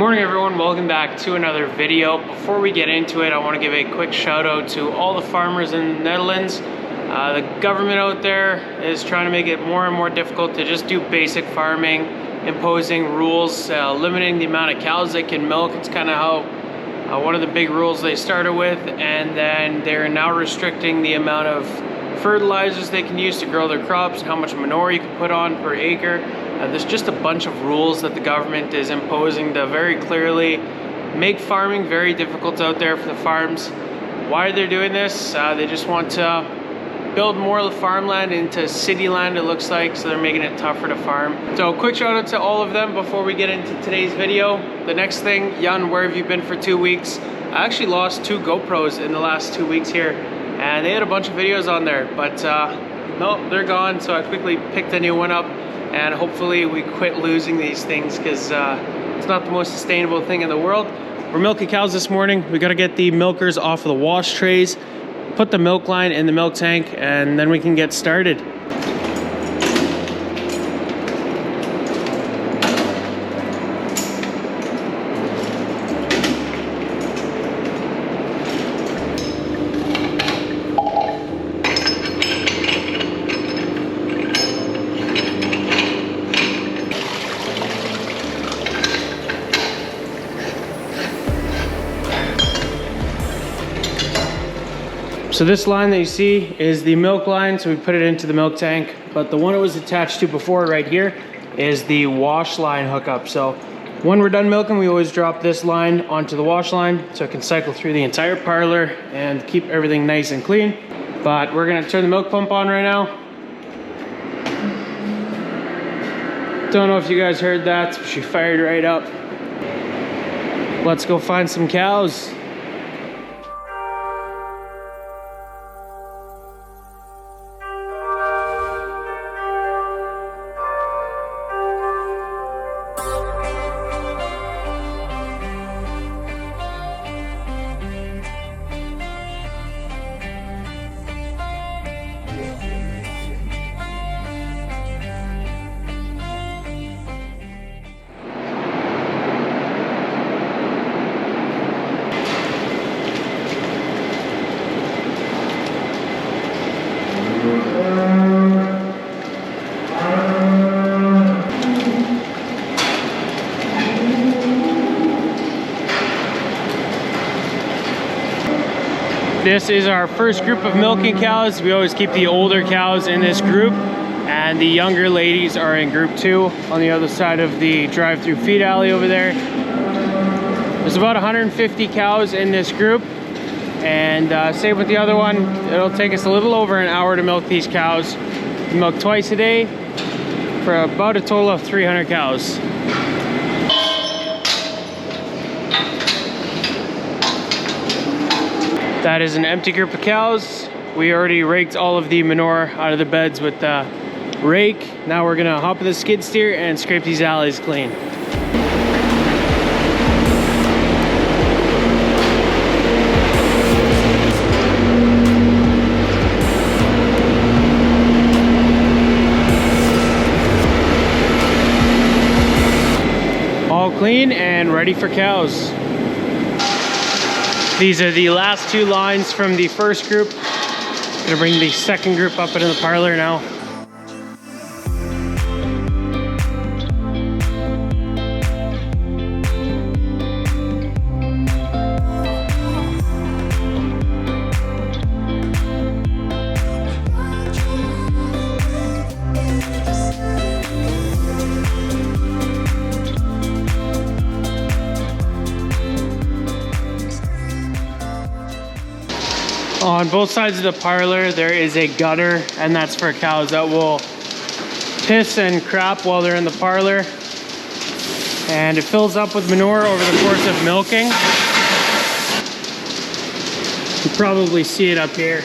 Morning everyone, welcome back to another video. Before we get into it, I want to give a quick shout out to all the farmers in the Netherlands. The government out there is trying to make it more and more difficult to just do basic farming, imposing rules, limiting the amount of cows they can milk. It's kind of how one of the big rules they started with, and then they're now restricting the amount of fertilizers they can use to grow their crops, how much manure you can put on per acre. There's just a bunch of rules that the government is imposing to very clearly make farming very difficult out there for the farms. Why they're doing this? They just want to build more of the farmland into city land, it looks like, so they're making it tougher to farm. So quick shout out to all of them before we get into today's video. The next thing, Jan, where have you been for 2 weeks? I actually lost 2 GoPros in the last 2 weeks here, and they had a bunch of videos on there, but no, they're gone, so I quickly picked a new one up. And hopefully we quit losing these things, because it's not the most sustainable thing in the world. We're milking cows this morning. We got to get the milkers off of the wash trays, put the milk line in the milk tank, and then we can get started. So this line that you see is the milk line, so we put it into the milk tank, but the one it was attached to before right here is the wash line hookup. So when we're done milking, we always drop this line onto the wash line so it can cycle through the entire parlor and keep everything nice and clean. But we're gonna turn the milk pump on right now. Don't know if you guys heard that, she fired right up. Let's go find some cows. This is our first group of milking cows. We always keep the older cows in this group, and the younger ladies are in group 2 on the other side of the drive-through feed alley over there. There's about 150 cows in this group, and same with the other one. It'll take us a little over an hour to milk these cows. We milk twice a day for about a total of 300 cows. That is an empty group of cows. We already raked all of the manure out of the beds with the rake. Now we're gonna hop in the skid steer and scrape these alleys clean. All clean and ready for cows. These are the last 2 lines from the first group. Gonna bring the second group up into the parlor now. On both sides of the parlor, there is a gutter, and that's for cows that will piss and crap while they're in the parlor. And it fills up with manure over the course of milking. You probably see it up here.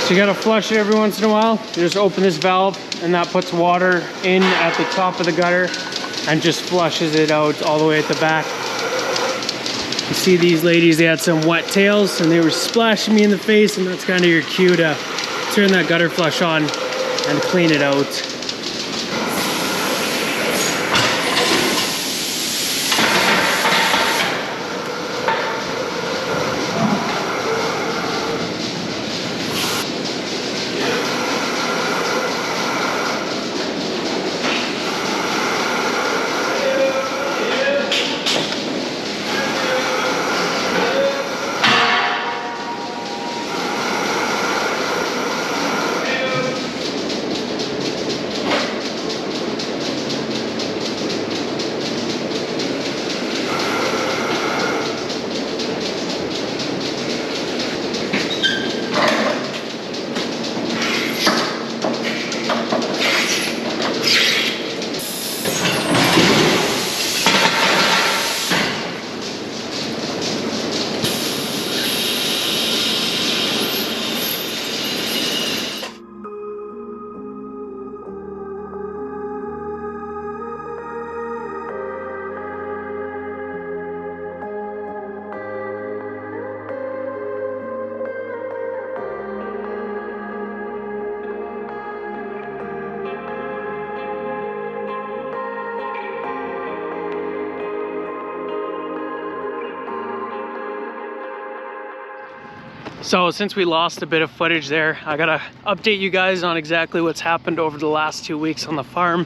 So you gotta flush it every once in a while. You just open this valve, and that puts water in at the top of the gutter and just flushes it out all the way at the back. You see these ladies, they had some wet tails and they were splashing me in the face, and that's kind of your cue to turn that gutter flush on and clean it out. So since we lost a bit of footage there, I gotta update you guys on exactly what's happened over the last 2 weeks on the farm.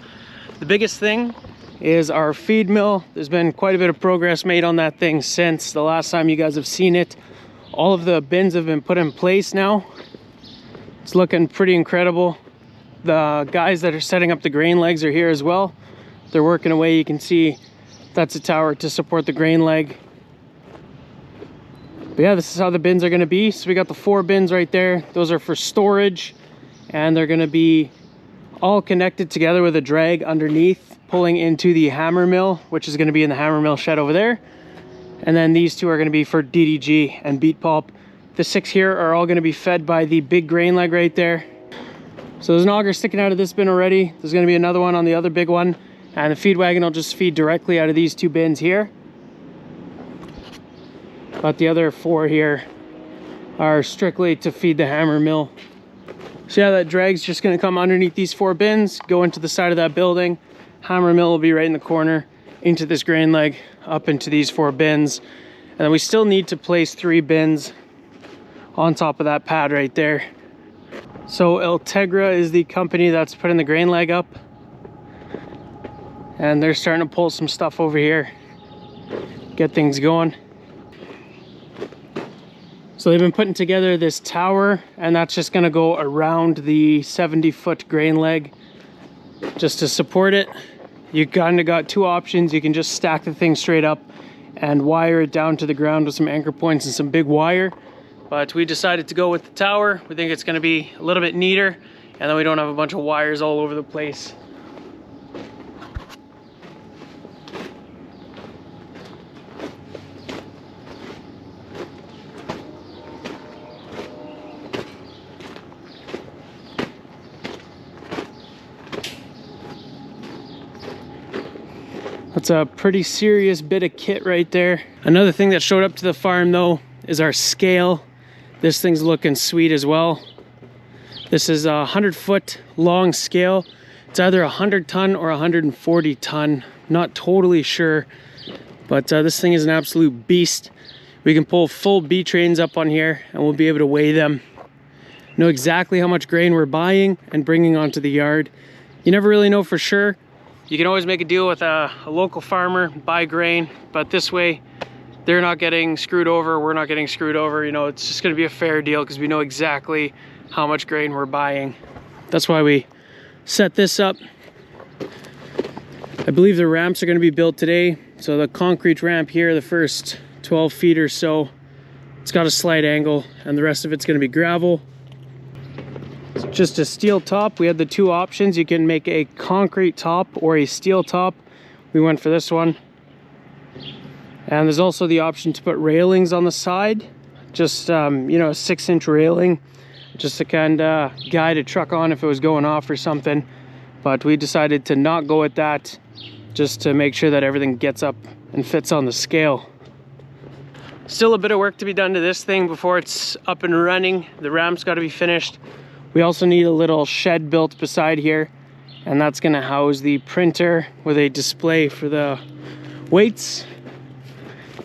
The biggest thing is our feed mill. There's been quite a bit of progress made on that thing since the last time you guys have seen it. All of the bins have been put in place now. It's looking pretty incredible. The guys that are setting up the grain legs are here as well. They're working away. You can see that's a tower to support the grain leg. But yeah, this is how the bins are going to be. So we got the 4 bins right there. Those are for storage, and they're going to be all connected together with a drag underneath, pulling into the hammer mill, which is going to be in the hammer mill shed over there. And then these 2 are going to be for DDG and beet pulp. The 6 here are all going to be fed by the big grain leg right there. So there's an auger sticking out of this bin already. There's going to be another one on the other big one, and the feed wagon will just feed directly out of these 2 bins here. But the other 4 here are strictly to feed the hammer mill. So yeah, that drag's just going to come underneath these 4 bins, go into the side of that building. Hammer mill will be right in the corner, into this grain leg, up into these 4 bins. And then we still need to place 3 bins on top of that pad right there. So Integra is the company that's putting the grain leg up. And they're starting to pull some stuff over here, get things going. So they've been putting together this tower, and that's just going to go around the 70-foot grain leg just to support it. You kind of got 2 options. You can just stack the thing straight up and wire it down to the ground with some anchor points and some big wire. But we decided to go with the tower. We think it's going to be a little bit neater, and then we don't have a bunch of wires all over the place. That's a pretty serious bit of kit right there. Another thing that showed up to the farm though is our scale. This thing's looking sweet as well. This is a 100-foot long scale. It's either 100 ton or 140 ton. Not totally sure, but this thing is an absolute beast. We can pull full B trains up on here and we'll be able to weigh them. Know exactly how much grain we're buying and bringing onto the yard. You never really know for sure. You can always make a deal with a local farmer, buy grain, but this way they're not getting screwed over, we're not getting screwed over. You know, it's just going to be a fair deal because we know exactly how much grain we're buying. That's why we set this up. I believe the ramps are going to be built today. So the concrete ramp here, the first 12 feet or so, it's got a slight angle, and the rest of it's going to be gravel. It's just a steel top. We had the 2 options. You can make a concrete top or a steel top. We went for this one. And there's also the option to put railings on the side. Just, you know, a 6-inch railing. Just to kind of guide a truck on if it was going off or something. But we decided to not go with that, just to make sure that everything gets up and fits on the scale. Still a bit of work to be done to this thing before it's up and running. The ramp's got to be finished. We also need a little shed built beside here, and that's going to house the printer with a display for the weights.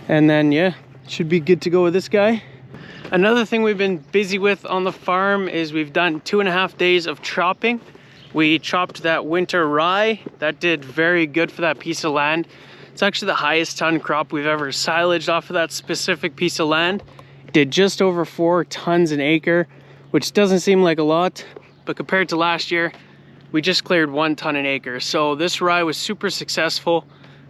And then, yeah, should be good to go with this guy. Another thing we've been busy with on the farm is we've done 2.5 days of chopping. We chopped that winter rye. That did very good for that piece of land. It's actually the highest ton crop we've ever silaged off of that specific piece of land. It did just over 4 tons an acre, which doesn't seem like a lot, but compared to last year, we just cleared 1 ton an acre. So this rye was super successful.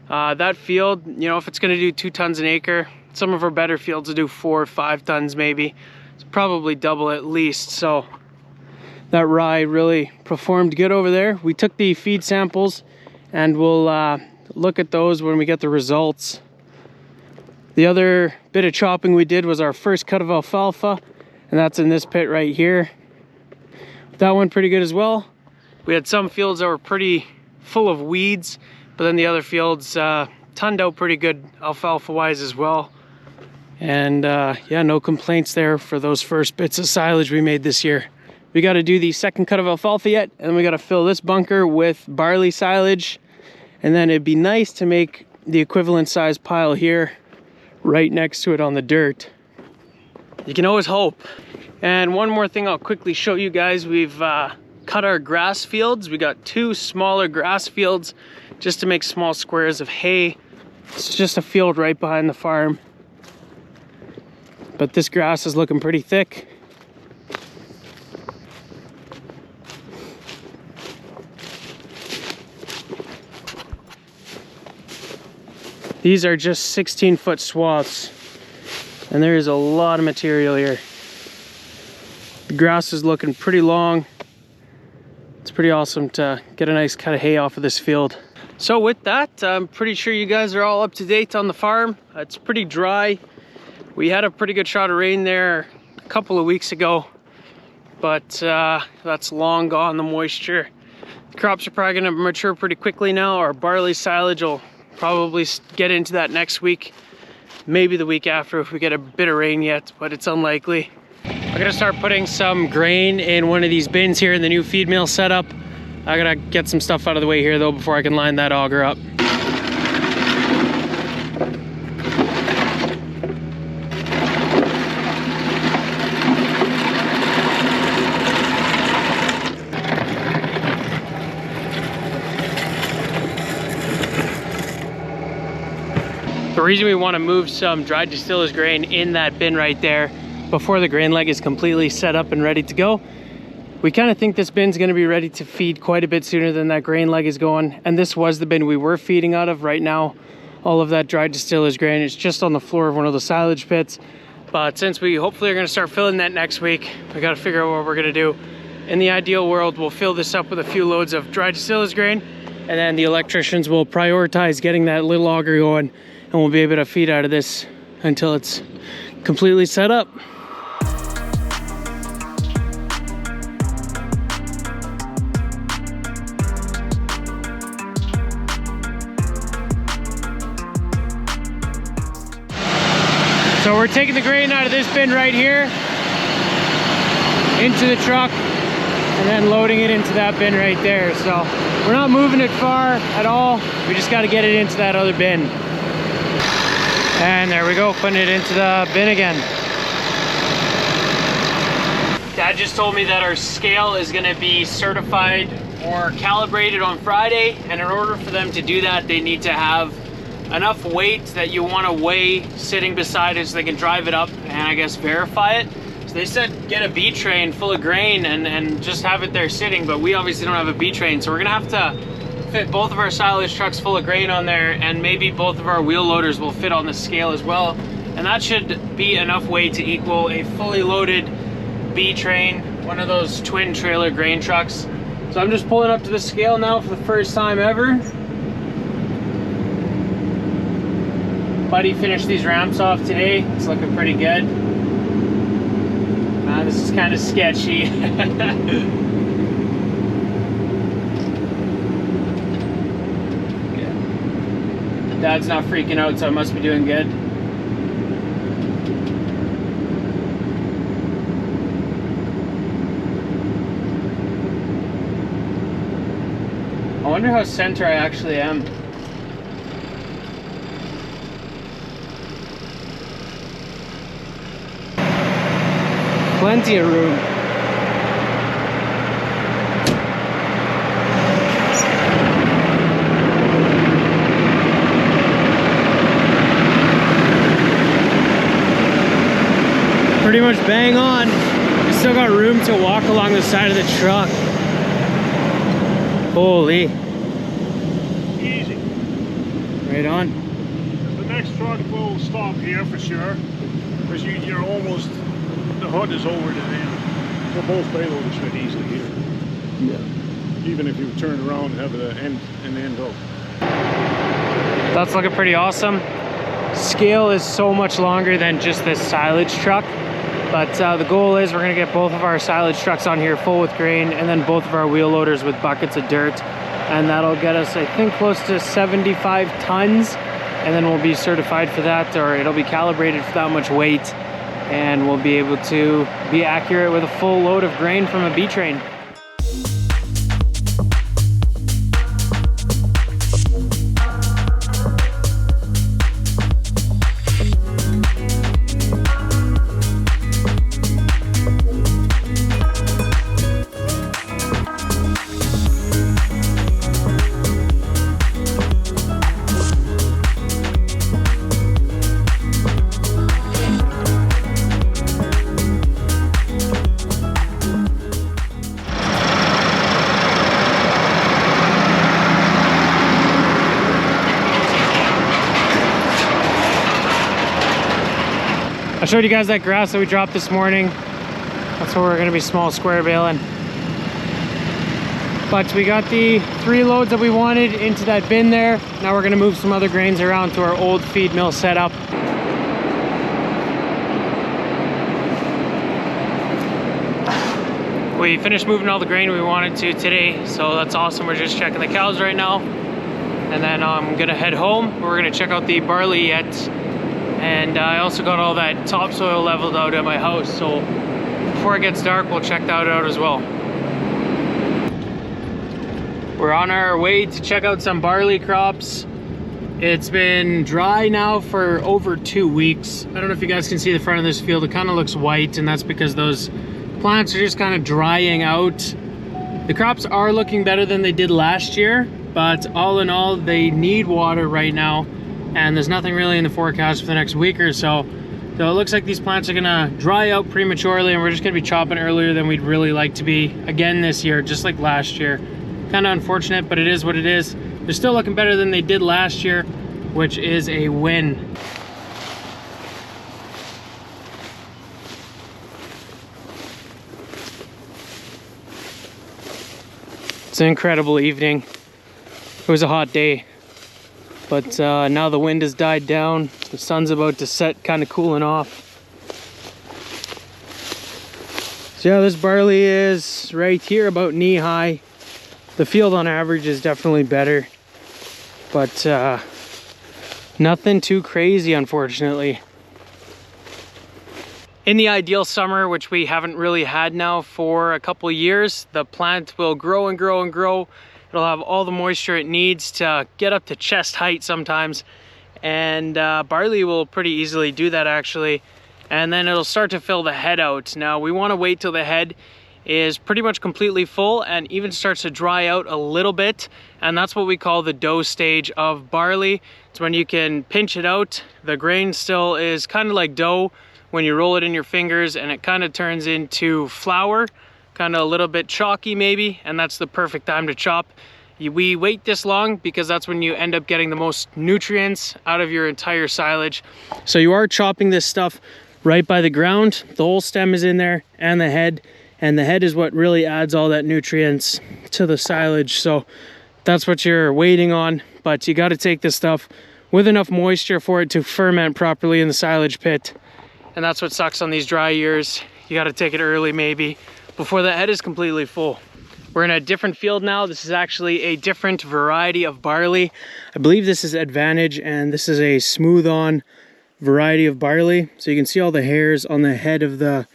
That field, you know, if it's gonna do 2 tons an acre, some of our better fields will do 4 or 5 tons maybe. It's probably double at least. So that rye really performed good over there. We took the feed samples and we'll look at those when we get the results. The other bit of chopping we did was our first cut of alfalfa, and that's in this pit right here. That went pretty good as well. We had some fields that were pretty full of weeds, but then the other fields turned out pretty good alfalfa wise as well. And yeah, no complaints there for those first bits of silage we made this year. We got to do the second cut of alfalfa yet, and we got to fill this bunker with barley silage, and then it'd be nice to make the equivalent size pile here right next to it on the dirt. you can always hope. And one more thing I'll quickly show you guys, we've cut our grass fields. We got 2 smaller grass fields just to make small squares of hay. It's just a field right behind the farm. But this grass is looking pretty thick. These are just 16-foot swaths, and there is a lot of material here. The grass is looking pretty long. It's pretty awesome to get a nice cut of hay off of this field. So with that, I'm pretty sure you guys are all up to date on the farm. It's pretty dry. We had a pretty good shot of rain there a couple of weeks ago, but that's long gone, the moisture. The crops are probably gonna mature pretty quickly now. Our barley silage will probably get into that next week, maybe the week after if we get a bit of rain yet, but it's unlikely. I'm gonna start putting some grain in one of these bins here in the new feed mill setup. I gotta get some stuff out of the way here though before I can line that auger up. The reason we want to move some dried distiller's grain in that bin right there before the grain leg is completely set up and ready to go, we kind of think this bin's going to be ready to feed quite a bit sooner than that grain leg is going. And this was the bin we were feeding out of. Right now, all of that dried distiller's grain is just on the floor of one of the silage pits. But since we hopefully are going to start filling that next week, we got to figure out what we're going to do. In the ideal world, we'll fill this up with a few loads of dried distiller's grain, and then the electricians will prioritize getting that little auger going, and we'll be able to feed out of this until it's completely set up. So we're taking the grain out of this bin right here into the truck and then loading it into that bin right there. So we're not moving it far at all. We just got to get it into that other bin. And there we go, putting it into the bin again. Dad just told me that our scale is going to be certified or calibrated on Friday, and in order for them to do that, they need to have enough weight that you want to weigh sitting beside it so they can drive it up and I guess verify it. So they said get a B train full of grain and just have it there sitting, but we obviously don't have a B train, so we're gonna have to fit both of our silage trucks full of grain on there, and maybe both of our wheel loaders will fit on the scale as well, and that should be enough weight to equal a fully loaded B train, one of those twin trailer grain trucks. So I'm just pulling up to the scale now for the first time ever. Buddy finished these ramps off today. It's looking pretty good. This is kind of sketchy. Dad's not freaking out, so I must be doing good. I wonder how center I actually am. Plenty of room. Pretty much bang on. We still got room to walk along the side of the truck. Holy. Easy. Right on. The next truck will stop here for sure, because you're almost, the hood is over to them. So both payloaders fit easily here. Yeah. Even if you turn around and have an end up. That's looking pretty awesome. Scale is so much longer than just this silage truck, but the goal is we're gonna get both of our silage trucks on here full with grain, and then both of our wheel loaders with buckets of dirt, and that'll get us, I think, close to 75 tons, and then we'll be certified for that, or it'll be calibrated for that much weight, and we'll be able to be accurate with a full load of grain from a B train. I showed you guys that grass that we dropped this morning. That's what we're going to be small square baling. But we got the 3 loads that we wanted into that bin there. Now we're going to move some other grains around to our old feed mill setup. We finished moving all the grain we wanted to today, so that's awesome. We're just checking the cows right now. And then I'm going to head home. We're going to check out the barley yet. And I also got all that topsoil leveled out at my house, so before it gets dark, we'll check that out as well. We're on our way to check out some barley crops. It's been dry now for over 2 weeks. I don't know if you guys can see the front of this field. It kind of looks white, and that's because those plants are just kind of drying out. The crops are looking better than they did last year, but all in all, they need water right now. And there's nothing really in the forecast for the next week or so. So it looks like these plants are gonna dry out prematurely, and we're just gonna be chopping earlier than we'd really like to be again this year, just like last year. Kind of unfortunate, but it is what it is. They're still looking better than they did last year, which is a win. It's an incredible evening. It was a hot day. But now the wind has died down. The sun's about to set, kind of cooling off. So yeah, this barley is right here about knee high. The field on average is definitely better, but nothing too crazy, unfortunately. In the ideal summer, which we haven't really had now for a couple of years, the plant will grow and grow and grow. It'll have all the moisture it needs to get up to chest height sometimes. And barley will pretty easily do that actually. And then it'll start to fill the head out. Now we want to wait till the head is pretty much completely full and even starts to dry out a little bit. And that's what we call the dough stage of barley. It's when you can pinch it out. The grain still is kind of like dough when you roll it in your fingers, and it kind of turns into flour. Kind of a little bit chalky maybe, and that's the perfect time to chop. We wait this long because that's when you end up getting the most nutrients out of your entire silage. So you are chopping this stuff right by the ground. The whole stem is in there, and the head is what really adds all that nutrients to the silage. So that's what you're waiting on, but you got to take this stuff with enough moisture for it to ferment properly in the silage pit. And that's what sucks on these dry years. You got to take it early maybe, before the head is completely full. We're in a different field now. This is actually a different variety of barley. I believe this is Advantage, and this is a smooth on variety of barley. So you can see all the hairs on the head of the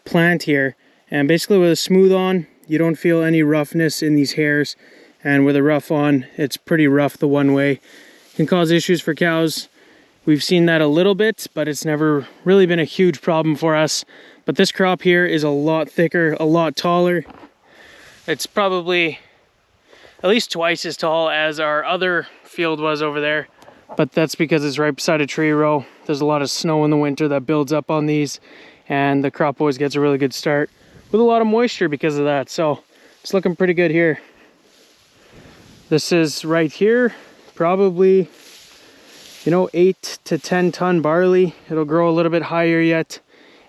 plant here. And basically with a smooth on, you don't feel any roughness in these hairs. And with a rough on, it's pretty rough the one way. It can cause issues for cows. We've seen that a little bit, but it's never really been a huge problem for us. But this crop here is a lot thicker, a lot taller. It's probably at least twice as tall as our other field was over there. But that's because it's right beside a tree row. There's a lot of snow in the winter that builds up on these, and the crop always gets a really good start with a lot of moisture because of that. So it's looking pretty good here. This is right here, probably, you know, 8 to 10 ton barley. It'll grow a little bit higher yet.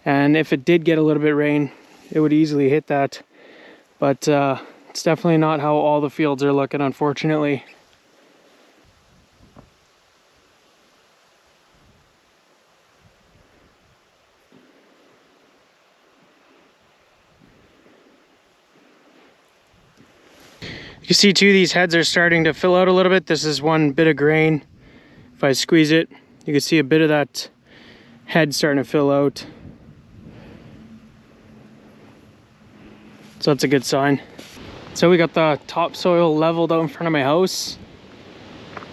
And if it did get a little bit of rain, it would easily hit that. But it's definitely not how all the fields are looking, unfortunately. You can see too, these heads are starting to fill out a little bit. This is one bit of grain. If I squeeze it, you can see a bit of that head starting to fill out. So that's a good sign. So we got the topsoil leveled out in front of my house.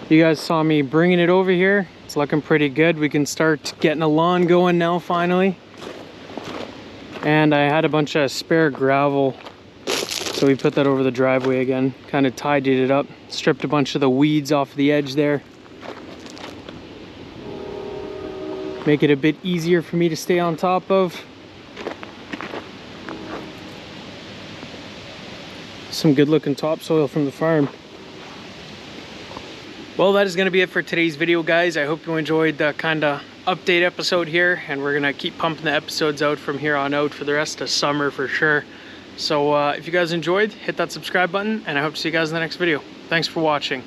You guys saw me bringing it over here. It's looking pretty good. We can start getting a lawn going now finally. And I had a bunch of spare gravel, so we put that over the driveway again. Kind of tidied it up, stripped a bunch of the weeds off the edge there. Make it a bit easier for me to stay on top of. Some good looking topsoil from the farm. Well, that is going to be it for today's video, guys. I hope you enjoyed the kind of update episode here, and we're gonna keep pumping the episodes out from here on out for the rest of summer for sure. So if you guys enjoyed, hit that subscribe button, and I hope to see you guys in the next video. Thanks for watching.